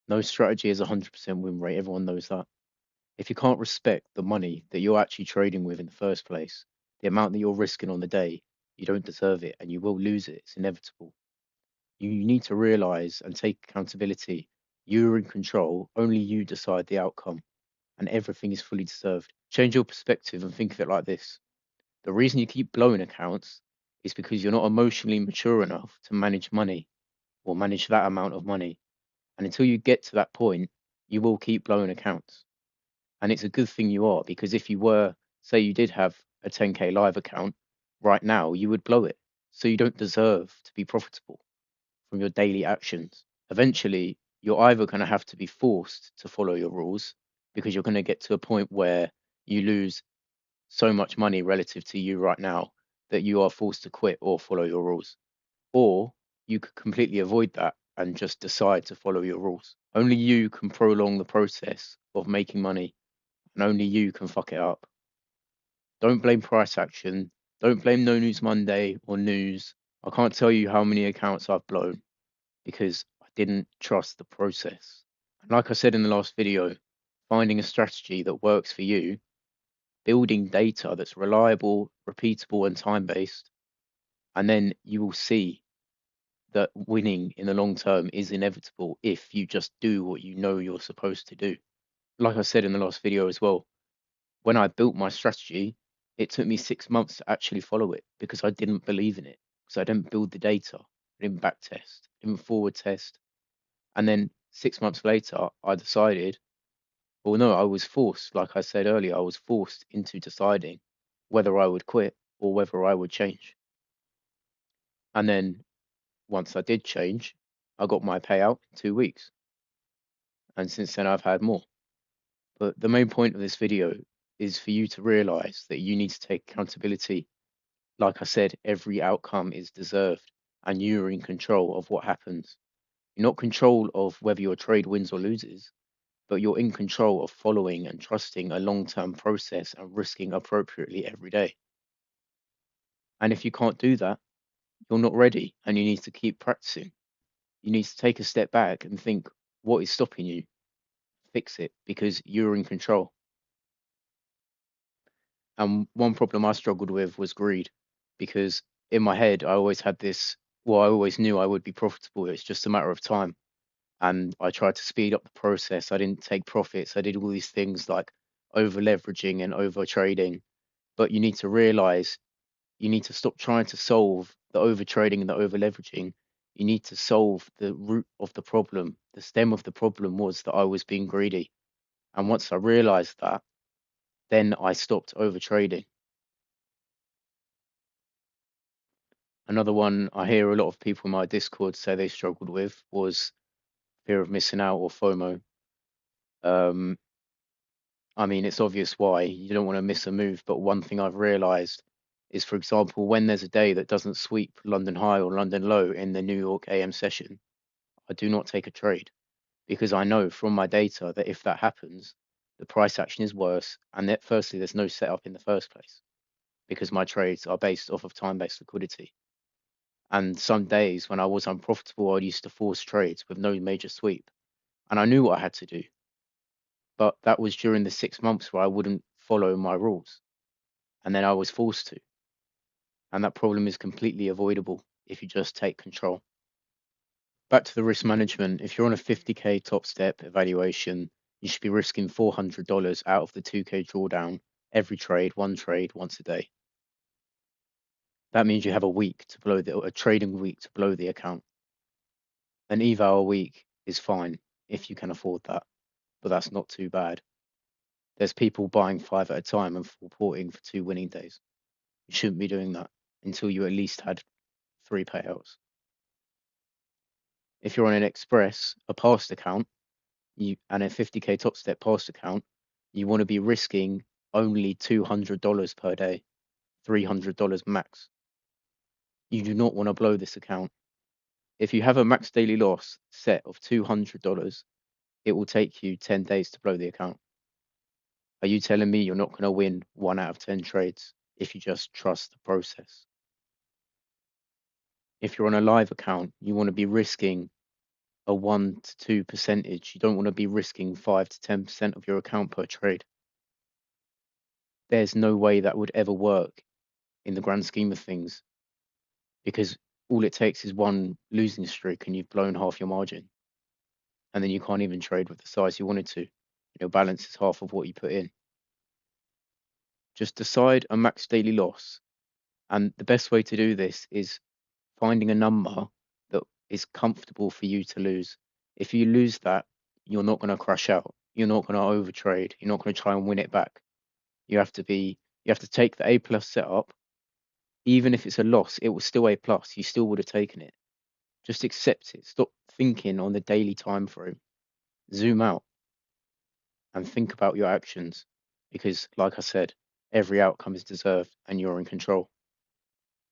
No strategy is 100% win rate. Everyone knows that. If you can't respect the money that you're actually trading with in the first place, the amount that you're risking on the day, you don't deserve it and you will lose it. It's inevitable. You need to realize and take accountability. You're in control. Only you decide the outcome, and everything is fully deserved. Change your perspective and think of it like this. The reason you keep blowing accounts is because you're not emotionally mature enough to manage money or manage that amount of money. And until you get to that point, you will keep blowing accounts. And it's a good thing you are, because if you were, say you did have a 10K live account right now, you would blow it. So you don't deserve to be profitable from your daily actions. Eventually, you're either going to have to be forced to follow your rules because you're going to get to a point where you lose so much money relative to you right now that you are forced to quit or follow your rules. Or you could completely avoid that and just decide to follow your rules. Only you can prolong the process of making money, and only you can fuck it up. Don't blame price action. Don't blame No News Monday or news. I can't tell you how many accounts I've blown because I didn't trust the process. And like I said in the last video, finding a strategy that works for you, building data that's reliable, repeatable, and time-based, and then you will see that winning in the long term is inevitable if you just do what you know you're supposed to do. Like I said in the last video as well, when I built my strategy, it took me 6 months to actually follow it because I didn't believe in it, because I didn't build the data, I didn't back test, didn't forward test. And then 6 months later, I decided, well, no, I was forced, like I said earlier, I was forced into deciding whether I would quit or whether I would change. And then once I did change, I got my payout in 2 weeks. And since then, I've had more. But the main point of this video is for you to realize that you need to take accountability. Like I said, every outcome is deserved and you're in control of what happens. You're not control of whether your trade wins or loses, but you're in control of following and trusting a long-term process and risking appropriately every day. And if you can't do that, you're not ready and you need to keep practicing. You need to take a step back and think, what is stopping you? Fix it because you're in control. And one problem I struggled with was greed, because in my head, I always had this, well, I always knew I would be profitable. It's just a matter of time. And I tried to speed up the process. I didn't take profits. I did all these things like over leveraging and over trading. But you need to realize you need to stop trying to solve the over trading and the over leveraging. You need to solve the root of the problem. The stem of the problem was that I was being greedy. And once I realized that, then I stopped over trading. Another one I hear a lot of people in my Discord say they struggled with was fear of missing out or FOMO. Um, I mean, it's obvious why you don't want to miss a move, but one thing I've realized is, for example, when there's a day that doesn't sweep London high or London low in the New York AM session, I do not take a trade because I know from my data that if that happens, the price action is worse. And that firstly, there's no setup in the first place because my trades are based off of time-based liquidity. And some days when I was unprofitable, I used to force trades with no major sweep. And I knew what I had to do. But that was during the 6 months where I wouldn't follow my rules. And then I was forced to. And that problem is completely avoidable if you just take control. Back to the risk management. If you're on a 50K top step evaluation, you should be risking $400 out of the 2K drawdown every trade, once a day. That means you have a trading week to blow the account. An eval a week is fine if you can afford that, but that's not too bad. There's people buying 5 at a time and reporting for 2 winning days. You shouldn't be doing that until you at least had 3 payouts. If you're on an express, a past account, and a 50K top step past account, you want to be risking only $200 per day, $300 max. You do not want to blow this account. If you have a max daily loss set of $200, it will take you 10 days to blow the account. Are you telling me you're not going to win 1 out of 10 trades if you just trust the process? If you're on a live account, you want to be risking a 1 to 2 percentage. You don't want to be risking 5 to 10% of your account per trade. There's no way that would ever work in the grand scheme of things, because all it takes is one losing streak and you've blown half your margin. And then you can't even trade with the size you wanted to. Your balance is half of what you put in. Just decide a max daily loss. And the best way to do this is finding a number that is comfortable for you to lose. If you lose that, you're not going to crash out. You're not going to overtrade. You're not going to try and win it back. You have to take the A plus setup. Even if it's a loss, it was still A plus. You still would have taken it. Just accept it. Stop thinking on the daily time frame. Zoom out and think about your actions, because, like I said, every outcome is deserved and you're in control.